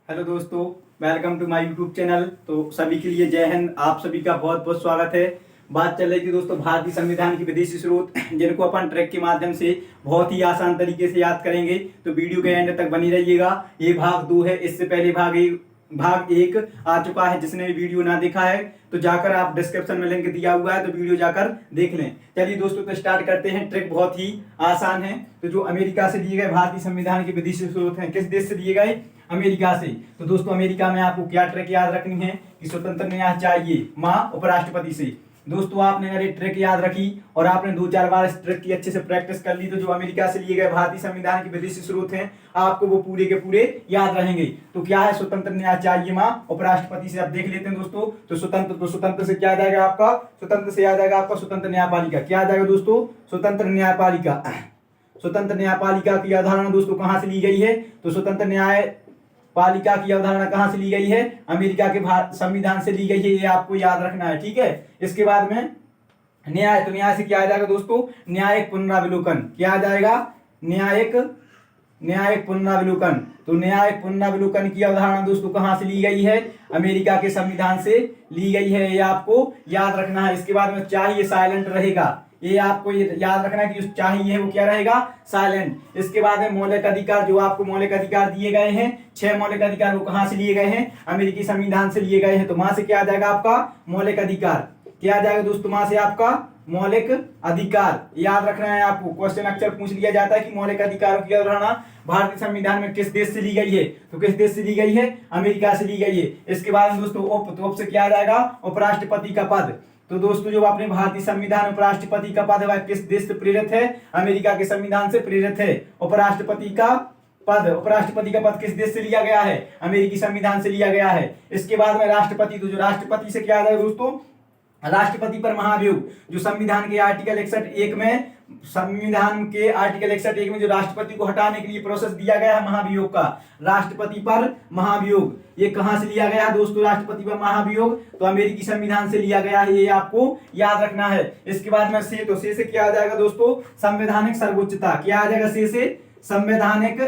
Hello दोस्तों, welcome to my YouTube channel. तो सभी के लिए जय हिंद। आप सभी का बहुत बहुत स्वागत है। बात चल रही थी दोस्तों भारतीय संविधान की विदेशी स्रोत, जिनको अपन ट्रैक के माध्यम से बहुत ही आसान तरीके से याद करेंगे। तो वीडियो के एंड तक बनी रहिएगा। ये भाग 2 है। इससे पहले भाग एक आ चुका है। जिसने भी वीडियो ना देखा है तो जाकर आप डिस्क्रिप्शन में लिंक दिया हुआ है, तो वीडियो जाकर देख लें। चलिए दोस्तों, तो स्टार्ट करते हैं। ट्रिक बहुत ही आसान है। तो जो अमेरिका से लिए गए भारतीय संविधान के विदेशी स्रोत हैं, किस देश से लिए गए? अमेरिका से। तो दोस्तों अमेरिका में आपको क्या ट्रिक याद रखनी है कि स्वतंत्र न्याय चाहिए मां उपराष्ट्रपति से। दोस्तों आपने अगर ये ट्रिक याद रखी और आपने 2-4 बार इस ट्रिक की अच्छे से प्रैक्टिस कर ली, तो जो अमेरिका से लिए गए भारतीय संविधान के विदेशी स्रोत हैं आपको वो पूरे के पूरे याद रहेंगे। तो क्या है? स्वतंत्र न्याय चाहिए मां उपराष्ट्रपति से। अब देख लेते हैं दोस्तों। तो स्वतंत्र से क्या आ जाएगा आपका? स्वतंत्र से आ जाएगा आपका स्वतंत्र न्यायपालिका। क्या आ जाएगा दोस्तों? स्वतंत्र न्यायपालिका। स्वतंत्र न्यायपालिका की अवधारणा दोस्तों कहां से ली गई है? तो स्वतंत्र न्यायपालिका की अवधारणा कहां से ली गई है? अमेरिका के संविधान से ली गई है। ये आपको याद रखना है, ठीक है। इसके बाद में न्याय, तो न्याय से क्या आ जाएगा दोस्तों? न्यायिक पुनरावलोकन। क्या आ जाएगा? न्यायिक पुनरावलोकन। तो न्यायिक पुनरावलोकन की अवधारणा दोस्तों कहां से ली गई है? अमेरिका के संविधान से ली गई है। ये आपको याद रखना है। इसके बाद में चाहिए साइलेंट रहेगा। ये आपको ये याद रखना है कि जो चाहिए वो क्या रहेगा? साइलेंट। इसके बाद में मौलिक अधिकार, जो आपको मौलिक अधिकार दिए गए हैं 6 मौलिक अधिकार, वो कहां से लिए गए हैं? अमेरिकी संविधान से लिए गए हैं। तो वहां से क्या आ जाएगा आपका? मौलिक अधिकार। क्या आ जाएगा दोस्तों? वहां से आपका मौलिक अधिकार। याद रखना है आपको। क्वेश्चन अक्सर पूछ लिया जाता है कि मौलिक अधिकारों की अवधारणा भारतीय संविधान में किस देश से ली गई है? तो किस देश से ली गई है? अमेरिका से ली गई है। इसके बाद दोस्तों उप से क्या आ जाएगा? उपराष्ट्रपति का पद। तो दोस्तों जो अपने भारतीय संविधान उपराष्ट्रपति का पद है वह किस देश से प्रेरित है? अमेरिका के संविधान से प्रेरित है। उपराष्ट्रपति का पद किस देश से लिया गया है? अमेरिकी संविधान से लिया गया है। इसके बाद में राष्ट्रपति, तो जो राष्ट्रपति से क्या आ जाएगा दोस्तों? राष्ट्रपति पर महाभियोग। जो संविधान के आर्टिकल 61(1) में, संविधान के आर्टिकल 61(1) में जो राष्ट्रपति को हटाने के लिए प्रोसेस दिया गया है महाभियोग का, राष्ट्रपति पर महाभियोग, ये कहां से लिया गया है दोस्तों? राष्ट्रपति पर महाभियोग तो अमेरिकी संविधान से लिया गया है। ये आपको याद रखना है। इसके बाद में से से क्या आ जाएगा दोस्तों? संवैधानिक सर्वोच्चता। क्या आ जाएगा? से संवैधानिक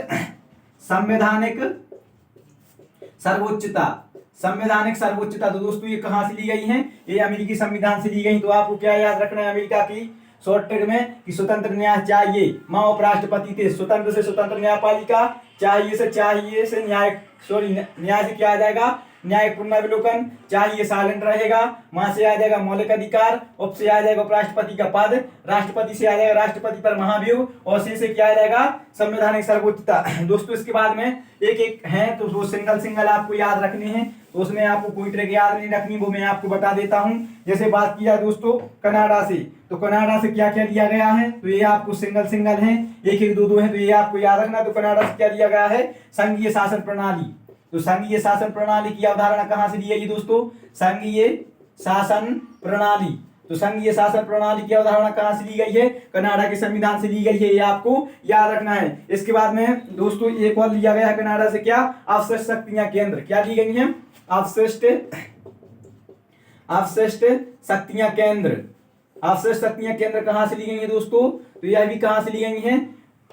सर्वोच्चता। संवैधानिक सर्वोच्चता तो दोस्तों ये कहां से ली गई है? ये अमेरिकी संविधान से ली गई। तो आपको क्या याद रखना है अमेरिका की शॉर्ट ट्रिक में कि स्वतंत्र न्याय चाहिए मां उपराष्ट्रपति थे। स्वतंत्र से स्वतंत्र न्यायपालिका, चाहिए से न्याय से क्या आ जाएगा? न्यायिक पुनरावलोकन। चाहिए साइलेंट रहेगा। वहां से आ जाएगा मौलिक अधिकार। उप से आ जाएगा उपराष्ट्रपति का पद। राष्ट्रपति से आ जाएगा राष्ट्रपति पर महाभियोग। और से क्या आ जाएगा? संवैधानिक सर्वोच्चता। दोस्तों इसके बाद में एक एक है तो वो सिंगल आपको याद रखने हैं। तो उसमें आपको कोई ट्रिक याद नहीं रखनी, वो मैं आपको बता देता हूं। जैसे बात किया दोस्तों कनाडा से, तो कनाडा से क्या क्या लिया गया है? तो ये आपको सिंगल है, एक दो है, तो ये आपको याद रखना। तो कनाडा से क्या लिया गया है? संघीय शासन प्रणाली। तो संघीय शासन प्रणाली की अवधारणा कहां से ली गई दोस्तों? संघीय शासन प्रणाली। तो संघीय शासन प्रणाली की अवधारणा कहां से ली गई है? कनाडा के संविधान से ली गई है। ये आपको याद रखना है। इसके बाद में दोस्तों एक और लिया गया है कनाडा से, क्या? अवशिष्ट शक्तियां केंद्र। क्या ली गई है? अवशिष्ट शक्तियां केंद्र। अवशिष्ट शक्तियां केंद्र कहां से ली गई है दोस्तों? तो यह भी कहां से ली गई है?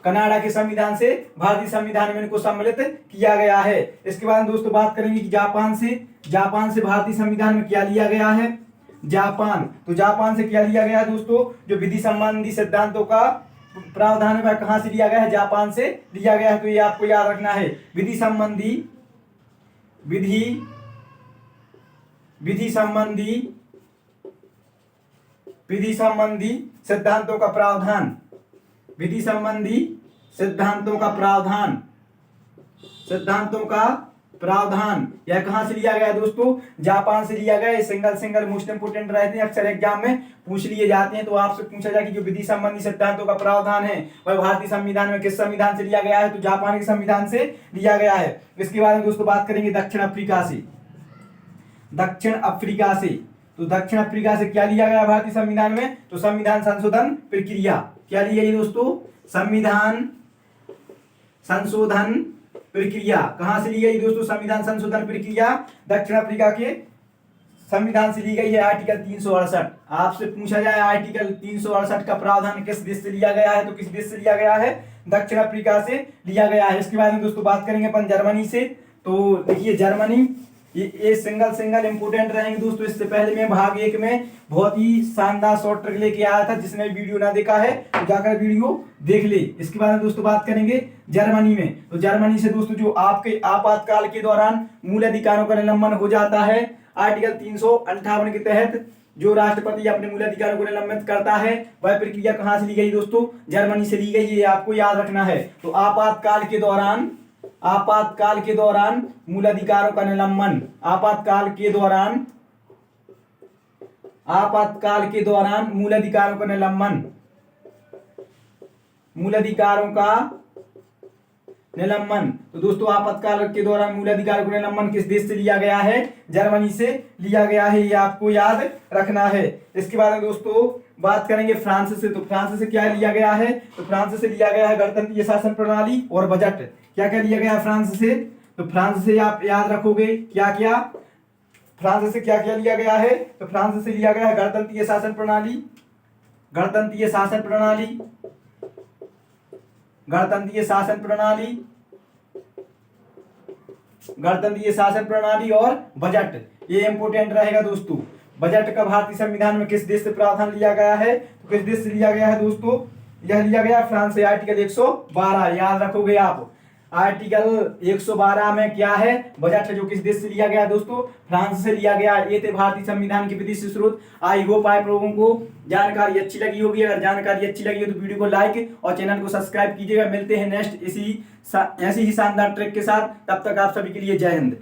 कनाडा के संविधान से। भारतीय संविधान में इनको सम्मिलित किया गया है। इसके बाद दोस्तों बात करेंगे कि जापान से भारतीय संविधान में क्या लिया गया है? जापान। तो जापान से क्या लिया गया है दोस्तों? जो विधि संबंधी सिद्धांतों का प्रावधान है वह कहां से लिया गया है? जापान से लिया गया है। तो ये आपको याद रखना है। विधि संबंधी सिद्धांतों का प्रावधान। विधि संबंधी सिद्धांतों का प्रावधान यह कहां से लिया गया दोस्तों? जापान से लिया गया। सिंगल मोस्ट इंपोर्टेंट रहते हैं, अक्सर एग्जाम में पूछ लिए जाते हैं। तो आपसे पूछा जाए कि जो विधि संबंधी सिद्धांतों का प्रावधान है वह भारतीय संविधान में किस संविधान से लिया गया है? तो जापान के संविधान से लिया गया है। इसके बारे में दोस्तों बात करेंगे दक्षिण अफ्रीका से। तो दक्षिण अफ्रीका से क्या लिया गया भारतीय संविधान में? तो संविधान संशोधन प्रक्रिया। क्या ली गई दोस्तों? संविधान संशोधन प्रक्रिया। कहां से ली गई दोस्तों? संविधान संशोधन प्रक्रिया दक्षिण अफ्रीका के संविधान से ली गई है। आर्टिकल 368। आपसे पूछा जाए आर्टिकल 368 का प्रावधान किस देश से लिया गया है? तो किस देश से लिया गया है? दक्षिण अफ्रीका से लिया गया है। इसके बारे में दोस्तों बात करेंगे अपन जर्मनी से। तो देखिए जर्मनी, ये सिंगल इंपोर्टेंट रहेंगे दोस्तों। इससे पहले मैं भाग 1 में बहुत ही शानदार शॉर्ट ट्रिक लेके आया था, जिसने वीडियो ना देखा है तो जाकर वीडियो देख ले। इसके बाद में दोस्तों बात करेंगे जर्मनी में। तो जर्मनी से दोस्तों जो आपके आपातकाल के दौरान मूल अधिकारों का निलंबन हो जाता है, आर्टिकल 358 के तहत जो राष्ट्रपति अपने मूल अधिकारों को निलंबित करता है, वह प्रक्रिया कहाँ से ली गई दोस्तों? जर्मनी से ली गई, ये आपको याद रखना है। तो आपातकाल के दौरान मूल अधिकारों का निलंबन, आपातकाल के दौरान मूल अधिकारों का निलंबन, तो दोस्तों आपातकाल के दौरान मूल अधिकारों का निलंबन किस देश से लिया गया है? जर्मनी से लिया गया है, ये आपको याद रखना है। इसके बाद में दोस्तों बात करेंगे फ्रांस से। तो फ्रांस से क्या लिया गया है? तो फ्रांस से लिया गया है गणतंत्रीय शासन प्रणाली और बजट। क्या क्या लिया गया फ्रांस से? तो फ्रांस से आप याद रखोगे क्या क्या, फ्रांस से क्या क्या लिया गया है? तो फ्रांस से लिया गया है गणतंत्रीय शासन प्रणाली, गणतंत्रीय शासन प्रणाली और बजट। ये इंपोर्टेंट रहेगा दोस्तों। बजट का भारतीय संविधान में किस देश से प्रावधान लिया गया है? तो किस देश से लिया गया है दोस्तों? यह लिया गया फ्रांस से, आर्टिकल 112 याद रखोगे आप। आर्टिकल 112 में क्या है? बजट जो किस देश से लिया गया दोस्तों? फ्रांस से लिया गया। ये थे भारतीय संविधान के विदेशी स्रोत। आई होप आप लोगों को जानकारी अच्छी लगी होगी। अगर जानकारी अच्छी लगी हो तो वीडियो को लाइक और चैनल को सब्सक्राइब कीजिएगा। मिलते हैं नेक्स्ट ऐसी ही शानदार ट्रिक के साथ। तब तक आप सभी के लिए जय हिंद।